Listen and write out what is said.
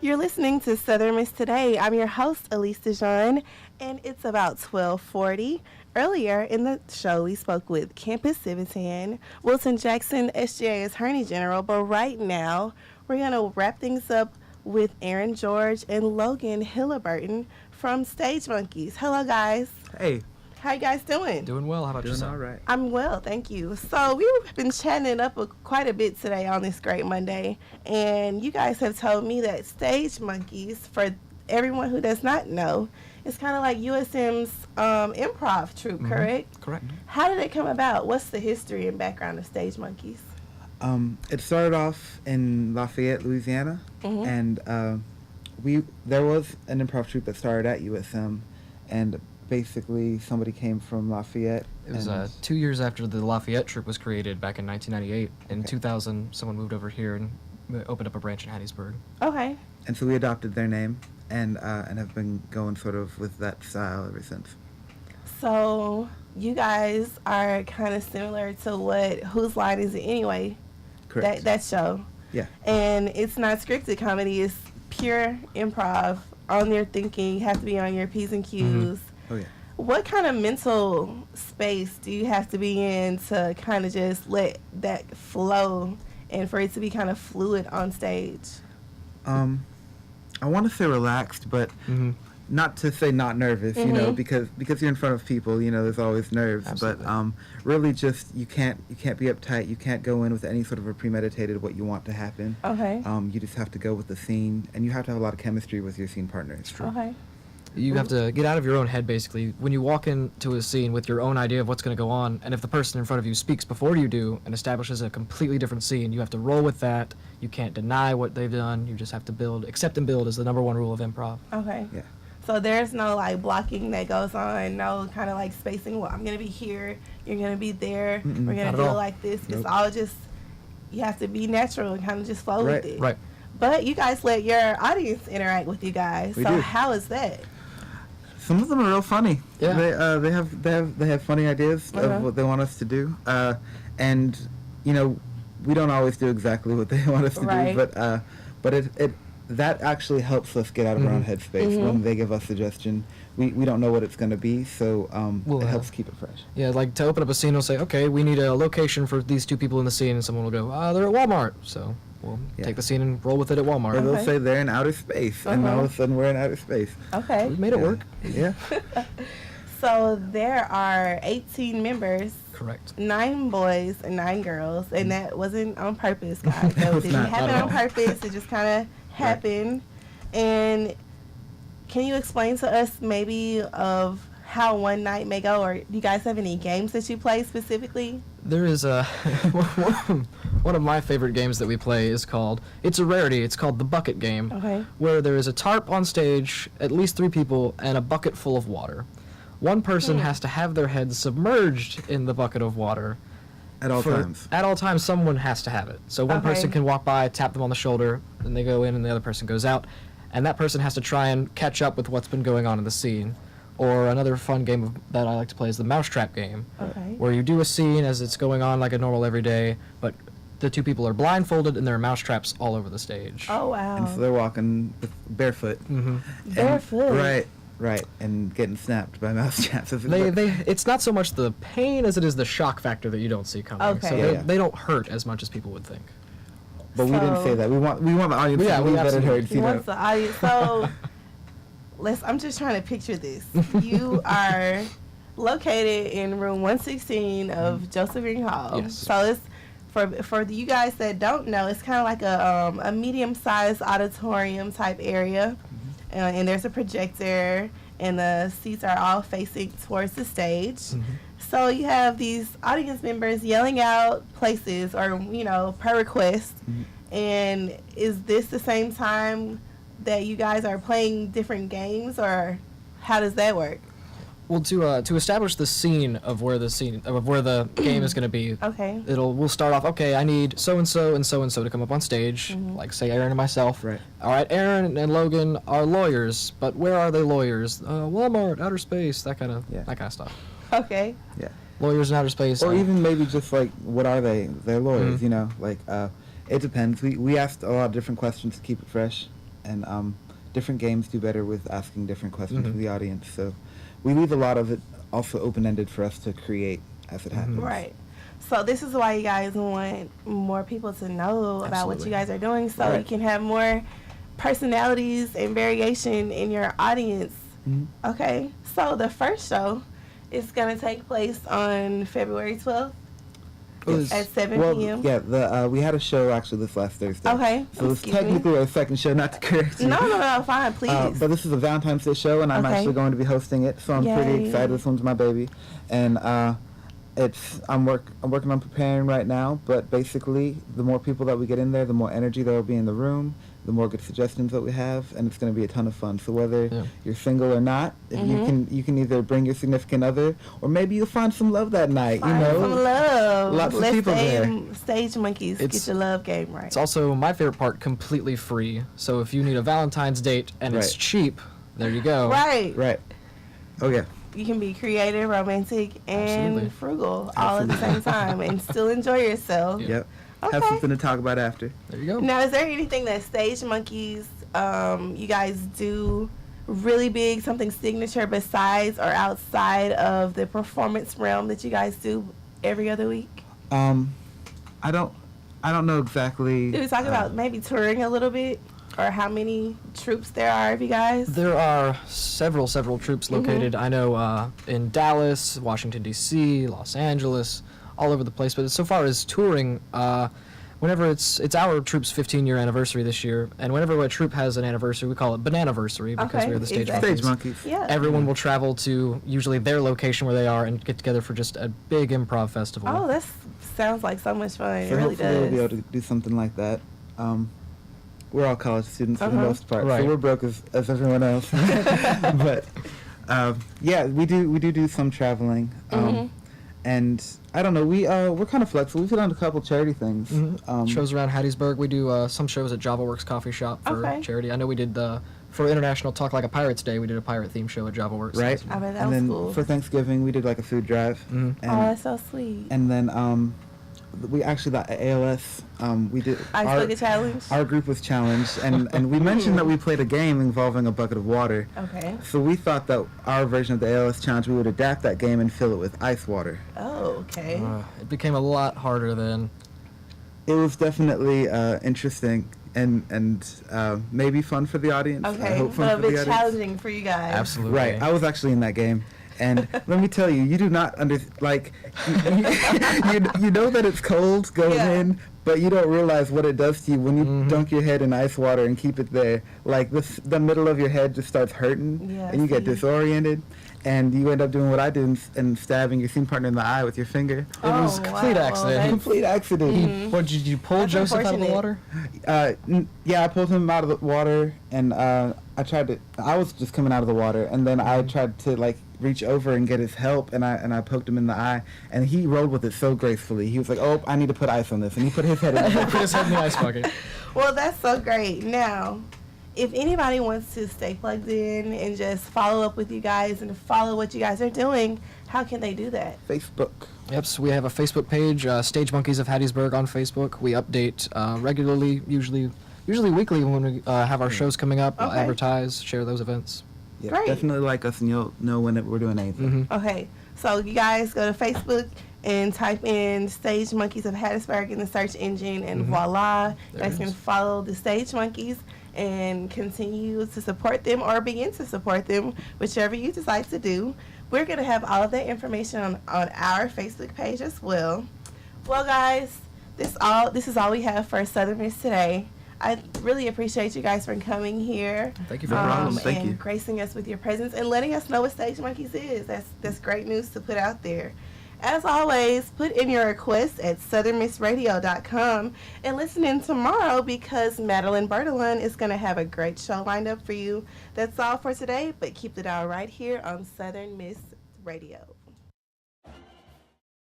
You're listening to Southern Miss Today. I'm your host, Elise DeJean, and it's about 12:40. Earlier in the show, we spoke with Campus Civitan, Wilson Jackson, SGA Attorney General, but right now, we're going to wrap things up with Aaron George and Logan Hilliburton from Stage Monkeys. Hello, guys. Hey. How you guys doing? Doing well. How about yourself? All right. I'm well, thank you. So we've been chatting it up quite a bit today on this great Monday, and you guys have told me that Stage Monkeys, for everyone who does not know, is kind of like USM's improv troupe, correct? Correct. How did it come about? What's the history and background of Stage Monkeys? It started off in Lafayette, Louisiana, and there was an improv troupe that started at USM, and basically somebody came from Lafayette. It was 2 years after the Lafayette troupe was created back in 1998. In 2000, someone moved over here and opened up a branch in Hattiesburg. Okay. And so we adopted their name and have been going sort of with that style ever since. So you guys are kind of similar to Whose Line Is It Anyway? Correct. That show. Yeah. And it's not scripted comedy. It's pure improv, on your thinking. You have to be on your P's and Q's. Oh, yeah. What kind of mental space do you have to be in to kind of just let that flow and for it to be kind of fluid on stage? I want to say relaxed, but not to say not nervous, you know, because you're in front of people, you know, there's always nerves. Absolutely. But really just you can't be uptight. You can't go in with any sort of a premeditated what you want to happen. Okay. You just have to go with the scene, and you have to have a lot of chemistry with your scene partners. Okay. You have to get out of your own head, basically. When you walk into a scene with your own idea of what's going to go on, and if the person in front of you speaks before you do and establishes a completely different scene, you have to roll with that. You can't deny what they've done. You just have to build. Accept and build is the number one rule of improv. Okay. Yeah. So there's no like blocking that goes on, no kind of like spacing. Well, I'm gonna be here, you're gonna be there, we're gonna Not at do it all. like this. It's Nope. all just, you have to be natural and kind of just flow with it. Right. But you guys let your audience interact with you guys. We so do. how is that? Some of them are real funny. Yeah. They have funny ideas of what they want us to do, and you know, we don't always do exactly what they want us to Right. do, but it that actually helps us get out of our own headspace when they give us suggestion. We don't know what it's going to be, so Well, it helps keep it fresh. Yeah, like to open up a scene, we'll say, okay, we need a location for these two people in the scene, and someone will go, they're at Walmart. So we'll take the scene and roll with it at Walmart. Or they'll Okay. say they're in outer space, and all of a sudden we're in outer space. Okay. We made it work. Yeah. So there are 18 members, Correct. 9 boys and 9 girls, and that wasn't on purpose, guys. That was didn't not. happen Not on at all. purpose. It just kind of happened. And can you explain to us maybe of how one night may go, or do you guys have any games that you play specifically? There is a one of my favorite games that we play is called, it's a rarity, it's called the bucket game, Okay. where there is a tarp on stage, at least 3 people, and a bucket full of water. One person has to have their head submerged in the bucket of water. At all times. At all times, someone has to have it. So one Okay. person can walk by, tap them on the shoulder, and they go in, and the other person goes out. And that person has to try and catch up with what's been going on in the scene. Or another fun game that I like to play is the mousetrap game, Okay. where you do a scene as it's going on like a normal everyday, but the 2 people are blindfolded and there are mousetraps all over the stage. Oh, wow. And so they're walking with barefoot. And- Barefoot. Right, and getting snapped by mousetraps. It's not so much the pain as it is the shock factor that you don't see coming. Okay. So Yeah. they don't hurt as much as people would think. But we didn't So- say that. We want the audience Yeah, to we believe that it absolutely- hurts. You know. Once the audience, so I'm just trying to picture this. You are located in room 116 of Joseph Green Hall. Yes. So it's for you guys that don't know, it's kind of like a medium-sized auditorium type area, and there's a projector, and the seats are all facing towards the stage. So you have these audience members yelling out places, or per request. And is this the same time that you guys are playing different games, or how does that work? Well, to establish the scene of where the game is going to be, Okay. we'll start off. Okay, I need so and so to come up on stage. Like say Aaron and myself. Right. All right, Aaron and Logan are lawyers, but where are they lawyers? Walmart, outer space, that kind of stuff. Okay. Yeah. Lawyers in outer space. Or even maybe just like, what are they? They're lawyers, you know. Like, it depends. We asked a lot of different questions to keep it fresh, and different games do better with asking different questions to the audience. So we leave a lot of it also open-ended for us to create as it happens. Right. So this is why you guys want more people to know about what you guys are doing, so you can have more personalities and variation in your audience. Okay. So the first show is going to take place on February 12th. At 7 p.m. Yeah, we had a show actually this last Thursday. Okay. So it's technically our second show, not to correct you. No, fine, please. But this is a Valentine's Day show, and I'm actually going to be hosting it, so I'm pretty excited. This one's my baby, and I'm working on preparing right now. But basically, the more people that we get in there, the more energy there will be in the room, the more good suggestions that we have, and it's going to be a ton of fun. So whether you're single or not, if you can either bring your significant other, or maybe you'll find some love that night. Find some love. Lots of people there. Stage monkeys, get your love game right. It's also my favorite part, completely free. So if you need a Valentine's date and it's cheap, there you go. Right. Oh yeah. You can be creative, romantic, and frugal all at the same time, and still enjoy yourself. Yep. Okay. Have something to talk about after. There you go. Now, is there anything that Stage Monkeys, you guys do really big, something signature besides or outside of the performance realm that you guys do every other week? I don't know exactly. Did we talk about maybe touring a little bit? Or how many troops there are of you guys? There are several troops located. I know in Dallas, Washington, D.C., Los Angeles, all over the place. But so far as touring, whenever it's our troop's 15-year anniversary this year, and whenever a troop has an anniversary, we call it Bananiversary because we're the Stage Monkeys. Yeah. Everyone will travel to usually their location where they are and get together for just a big improv festival. Oh, that sounds like so much fun. So it really hopefully does. we'll be able to do something like that. We're all college students for the most part, Right. so we're broke as everyone else. But yeah, we do some traveling, and I don't know. We're kind of flexible. We've done a couple charity things. Shows around Hattiesburg. We do some shows at Java Works Coffee Shop for charity. I know we did for International Talk Like a Pirates Day. We did a pirate theme show at Java Works. Right. I bet that and was then cool. for Thanksgiving, we did like a food drive. Oh, that's so sweet. And then we actually got ALS. We did Ice Bucket Challenge? Our group was challenged, and we mentioned that we played a game involving a bucket of water. Okay. So we thought that our version of the ALS challenge, we would adapt that game and fill it with ice water. Oh, okay. It became a lot harder then. It was definitely interesting and maybe fun for the audience. Okay, I hope fun but a for the bit audience. challenging for you guys. Absolutely. Right. I was actually in that game. And let me tell you, you do not you know that it's cold going in, but you don't realize what it does to you when you dunk your head in ice water and keep it there. Like the middle of your head just starts hurting, and you get disoriented, and you end up doing what I did and stabbing your scene partner in the eye with your finger. It was a complete accident. Complete accident. What, did you pull That's Joseph out of the water? Yeah, I pulled him out of the water, and I was just coming out of the water, and then I tried to reach over and get his help, and I poked him in the eye, and he rolled with it so gracefully. He was like, "Oh, I need to put ice on this," and he put his head in it. Put his head in the ice bucket. Well, that's so great. Now, if anybody wants to stay plugged in and just follow up with you guys and follow what you guys are doing, how can they do that? Facebook. Yep, so we have a Facebook page, Stage Monkeys of Hattiesburg on Facebook. We update regularly, usually weekly when we have our shows coming up. We'll advertise, share those events. Yeah, Great. definitely like us, and you'll know when we're doing anything. Okay, so you guys go to Facebook and type in Stage Monkeys of Hattiesburg in the search engine, and voila, you guys can follow the Stage Monkeys and continue to support them or begin to support them, whichever you decide to do. We're going to have all of that information on our Facebook page as well. Well, guys, this is all we have for Southern Miss today. I really appreciate you guys for coming here. Thank you for Thank you. Gracing us with your presence and letting us know what Stage Monkeys is. That's great news to put out there. As always, put in your requests at southernmissradio.com and listen in tomorrow because Madeline Bertolin is going to have a great show lined up for you. That's all for today, but keep the dial right here on Southern Miss Radio.